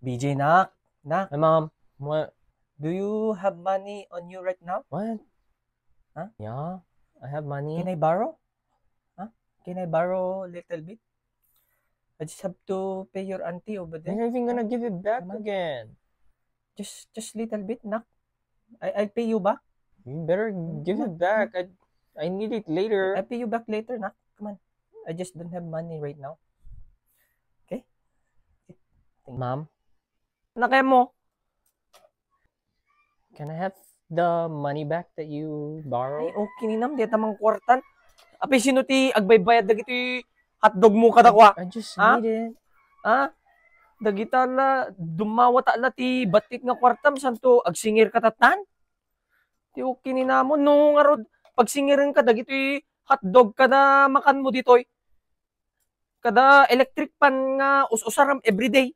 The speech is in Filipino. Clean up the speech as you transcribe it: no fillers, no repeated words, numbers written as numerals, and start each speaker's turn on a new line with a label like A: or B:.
A: BJ, nak.
B: Hey, Mom. What?
A: Do you have money on you right now?
B: What?
A: Huh?
B: Yeah, I have money.
A: Can I borrow? Huh? Can I borrow a little bit? I just have to pay your auntie over
B: You're
A: there.
B: not even gonna give it back
A: Come on.
B: again.
A: Just little bit, nak. I'll pay you back.
B: You better give
A: Come on,
B: it back. I need it later.
A: I'll pay you back later, nak. Come on. I just don't have money right now. Okay?
B: Mom,
A: Nakaya mo.
B: can I have the money back that you
A: Ay,
B: borrowed?
A: okay ni nam. Di tamang kwartan. Apay sino ti agbaybayad dagiti hotdog mo kadakwa.
B: I just
A: Ha?
B: need it.
A: Ha? Dagita la, dumawata la ti batik nga kwartam, santo agsingir katatan. Ti okay ni namon, no nga rod, pagsingirin ka, dagiti hotdog kada makan mo ditoy. Kada electric pan nga us-usaram everyday.